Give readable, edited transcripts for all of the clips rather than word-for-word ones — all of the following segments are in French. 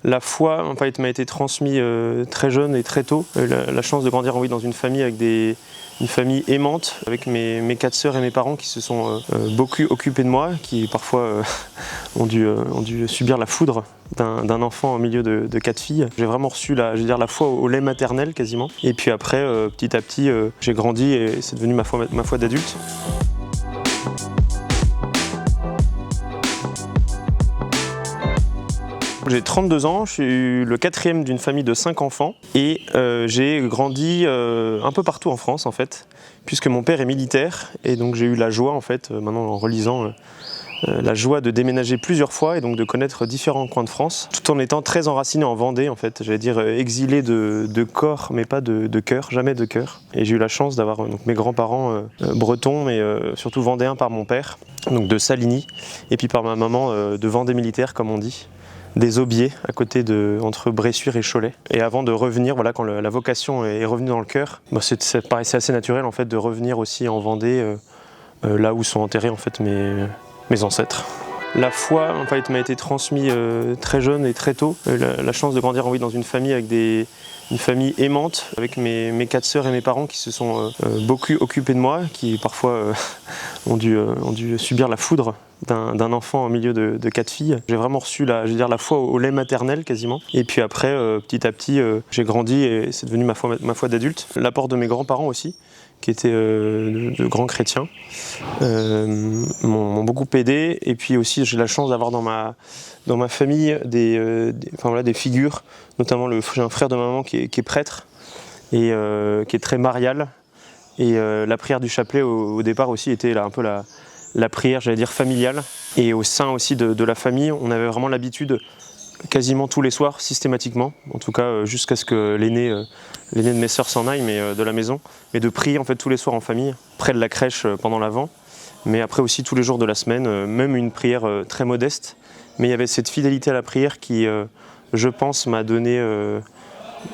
La foi en fait, m'a été transmise très jeune et très tôt. La chance de grandir dans une famille avec une famille aimante, avec mes 4 sœurs et mes parents qui se sont beaucoup occupés de moi, qui parfois ont dû subir la foudre d'un enfant au milieu de 4 filles. J'ai vraiment reçu la foi au lait maternel quasiment. Et puis après, petit à petit, j'ai grandi et c'est devenu ma foi d'adulte. J'ai 32 ans, je suis le 4e d'une famille de 5 enfants et j'ai grandi un peu partout en France en fait, puisque mon père est militaire et donc j'ai eu la joie en fait, maintenant en relisant, la joie de déménager plusieurs fois et donc de connaître différents coins de France, tout en étant très enraciné en Vendée en fait, j'allais dire exilé de corps mais pas de cœur, jamais de cœur. Et j'ai eu la chance d'avoir mes grands-parents bretons mais surtout vendéens par mon père, donc de Saligny, et puis par ma maman de Vendée militaire comme on dit. Des Aubiers, à côté entre Bressuire et Cholet. Et avant de revenir, voilà, quand la vocation est revenue dans le cœur, ça paraissait assez naturel en fait, de revenir aussi en Vendée, là où sont enterrés en fait, mes ancêtres. La foi en fait, m'a été transmise très jeune et très tôt. La chance de grandir dans une famille avec une famille aimante, avec mes 4 sœurs et mes parents qui se sont beaucoup occupés de moi, qui parfois ont dû subir la foudre d'un enfant au milieu de 4 filles. J'ai vraiment reçu la foi au lait maternel quasiment. Et puis après, petit à petit, j'ai grandi et c'est devenu ma foi d'adulte. L'apport de mes grands-parents aussi, qui étaient de grands chrétiens, m'ont beaucoup aidé. Et puis aussi, j'ai la chance d'avoir dans ma famille des figures, notamment j'ai un frère de maman qui est prêtre et qui est très marial. Et la prière du chapelet au départ aussi était là, un peu la prière, j'allais dire, familiale. Et au sein aussi de la famille, on avait vraiment l'habitude, quasiment tous les soirs, systématiquement, en tout cas jusqu'à ce que l'aîné de mes sœurs s'en aille, mais de la maison, mais de prier en fait tous les soirs en famille, près de la crèche pendant l'Avent, mais après aussi tous les jours de la semaine, même une prière très modeste. Mais il y avait cette fidélité à la prière qui, je pense, m'a donné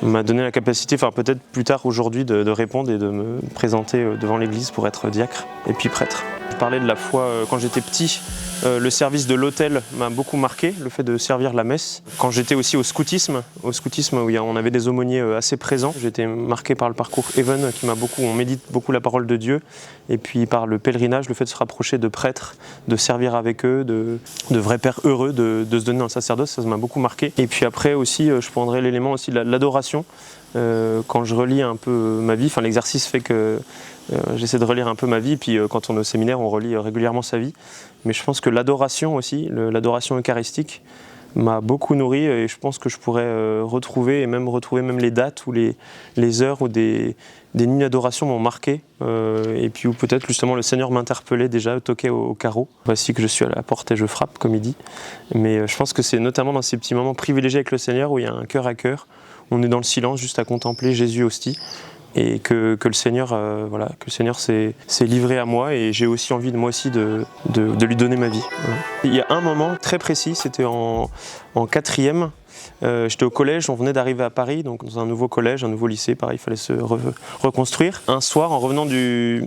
la capacité, enfin peut-être plus tard aujourd'hui, de répondre et de me présenter devant l'église pour être diacre et puis prêtre. Je parlais de la foi quand j'étais petit. Le service de l'autel m'a beaucoup marqué, le fait de servir la messe. Quand j'étais aussi au scoutisme où on avait des aumôniers assez présents, j'étais marqué par le parcours Even qui on médite beaucoup la parole de Dieu, et puis par le pèlerinage, le fait de se rapprocher de prêtres, de servir avec eux, de vrais pères heureux, de se donner dans le sacerdoce, ça m'a beaucoup marqué. Et puis après aussi, je prendrais l'élément aussi de l'adoration. Quand je relis un peu ma vie, l'exercice fait que j'essaie de relire un peu ma vie, puis quand on est au séminaire, on relit régulièrement sa vie. Mais je pense que l'adoration aussi, l'adoration eucharistique, m'a beaucoup nourri et je pense que je pourrais retrouver les dates ou les heures où des nuits d'adoration m'ont marqué et puis où peut-être justement le Seigneur m'interpellait déjà, toquait au carreau. Voici que je suis à la porte et je frappe, comme il dit. Mais je pense que c'est notamment dans ces petits moments privilégiés avec le Seigneur où il y a un cœur à cœur, on est dans le silence juste à contempler Jésus hostie. Et que le Seigneur s'est livré à moi et j'ai aussi envie de moi aussi de lui donner ma vie. Voilà. Il y a un moment très précis, c'était en 4e. J'étais au collège, on venait d'arriver à Paris, donc dans un nouveau collège, un nouveau lycée, pareil, il fallait se reconstruire. Un soir, en revenant du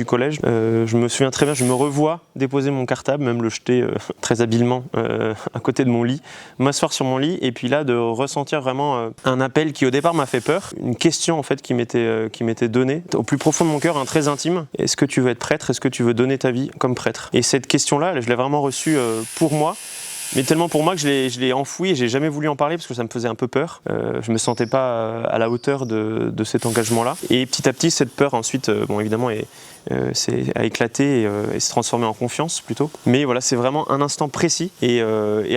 collège, je me souviens très bien, je me revois déposer mon cartable, même le jeter très habilement à côté de mon lit, m'asseoir sur mon lit, et puis là, de ressentir vraiment un appel qui au départ m'a fait peur, une question en fait qui m'était donnée, au plus profond de mon cœur, très intime. Est-ce que tu veux être prêtre? Est-ce que tu veux donner ta vie comme prêtre? Et cette question-là, je l'ai vraiment reçue pour moi, mais tellement pour moi que je l'ai enfoui et j'ai jamais voulu en parler parce que ça me faisait un peu peur. Je me sentais pas à la hauteur de cet engagement-là. Et petit à petit, cette peur ensuite, évidemment, a éclaté et s'est transformée en confiance plutôt. Mais voilà, c'est vraiment un instant précis et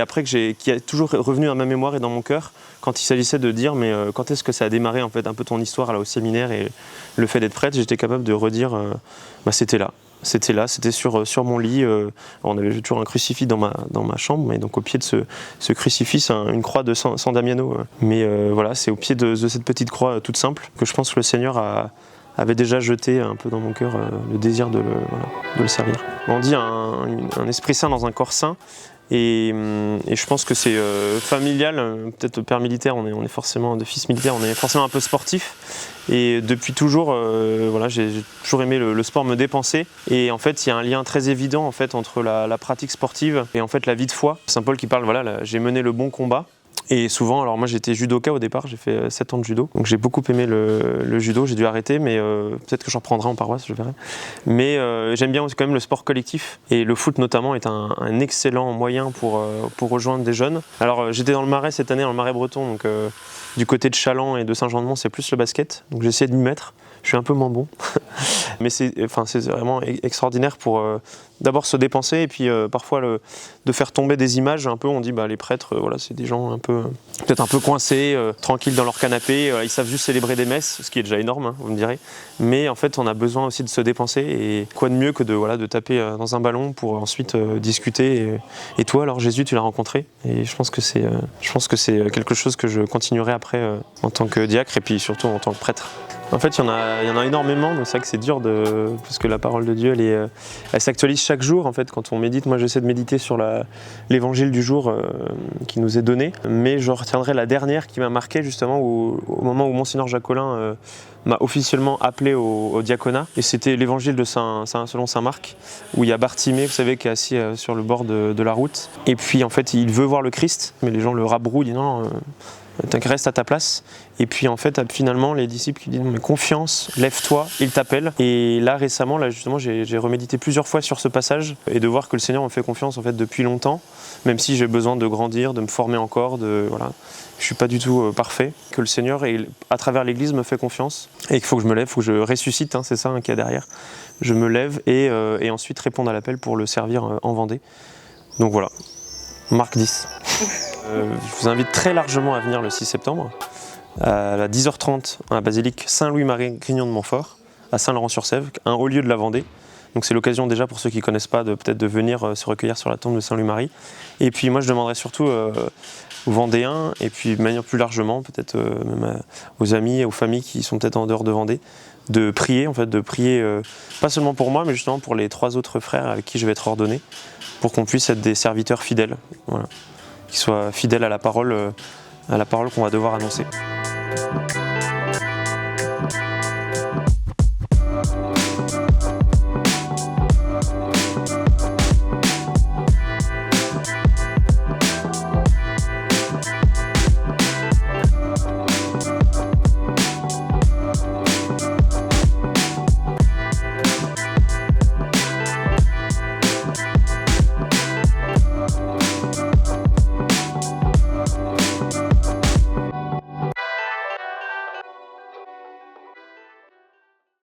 après qui est toujours revenu à ma mémoire et dans mon cœur quand il s'agissait de dire mais quand est-ce que ça a démarré en fait un peu ton histoire là au séminaire et le fait d'être prêtre, j'étais capable de redire c'était là. C'était sur mon lit. On avait toujours un crucifix dans ma chambre, et donc au pied de ce crucifix, une croix de San Damiano. Mais voilà, c'est au pied de cette petite croix toute simple que je pense que le Seigneur avait déjà jeté un peu dans mon cœur le désir de le servir. On dit un esprit saint dans un corps saint. Et je pense que c'est familial, peut-être père militaire, on est forcément de fils militaire, on est forcément un peu sportif. Et depuis toujours, j'ai toujours aimé le sport me dépenser. Et en fait, il y a un lien très évident en fait entre la pratique sportive et en fait la vie de foi. Saint Paul qui parle, j'ai mené le bon combat. Et souvent, alors moi j'étais judoka au départ, j'ai fait 7 ans de judo, donc j'ai beaucoup aimé le judo, j'ai dû arrêter, mais peut-être que j'en reprendrai en paroisse, je verrai. Mais j'aime bien aussi quand même le sport collectif, et le foot notamment est un excellent moyen pour rejoindre des jeunes. Alors j'étais dans le Marais cette année, dans le Marais breton, donc du côté de Challans et de Saint-Jean-de-Mont, c'est plus le basket, donc j'ai essayé de m'y mettre. Je suis un peu moins bon, mais c'est vraiment extraordinaire pour d'abord se dépenser et puis parfois de faire tomber des images un peu. On dit les prêtres, voilà, c'est des gens un peu peut-être un peu coincés, tranquilles dans leur canapé. Ils savent juste célébrer des messes, ce qui est déjà énorme, hein, vous me direz. Mais en fait, on a besoin aussi de se dépenser et quoi de mieux que de taper dans un ballon pour ensuite discuter. Et toi, alors Jésus, tu l'as rencontré et je pense que c'est quelque chose que je continuerai après en tant que diacre et puis surtout en tant que prêtre. En fait, il y en a énormément, donc c'est vrai que c'est dur parce que la parole de Dieu, elle s'actualise chaque jour. En fait, quand on médite, moi j'essaie de méditer sur l'évangile du jour qui nous est donné, mais je retiendrai la dernière qui m'a marqué justement au moment où Monseigneur Jacques Collin m'a officiellement appelé au diaconat, et c'était l'évangile selon saint Marc, où il y a Bartimée, vous savez, qui est assis sur le bord de la route, et puis en fait il veut voir le Christ, mais les gens le rabrouent, ils disent non, reste à ta place. Et puis en fait finalement les disciples qui disent mais confiance, lève-toi, il t'appelle. Et là récemment, justement j'ai remédité plusieurs fois sur ce passage et de voir que le Seigneur me fait confiance en fait depuis longtemps, même si j'ai besoin de grandir, de me former encore, voilà. Je suis pas du tout parfait, que le Seigneur à travers l'Église me fait confiance et qu'il faut que je me lève, il faut que je ressuscite, hein, c'est ça qu'il y a derrière. Je me lève et ensuite répondre à l'appel pour le servir en Vendée. Donc voilà, Marc 10. Je vous invite très largement à venir le 6 septembre à 10h30 à la basilique Saint-Louis-Marie Grignon de Montfort à Saint-Laurent-sur-Sèvre, un haut lieu de la Vendée. Donc c'est l'occasion déjà pour ceux qui ne connaissent pas peut-être de venir se recueillir sur la tombe de Saint-Louis-Marie. Et puis moi je demanderais surtout aux Vendéens et puis de manière plus largement peut-être même aux amis et aux familles qui sont peut-être en dehors de Vendée de prier pas seulement pour moi mais justement pour les 3 autres frères avec qui je vais être ordonné pour qu'on puisse être des serviteurs fidèles. Voilà. Qui soient fidèles à la parole qu'on va devoir annoncer.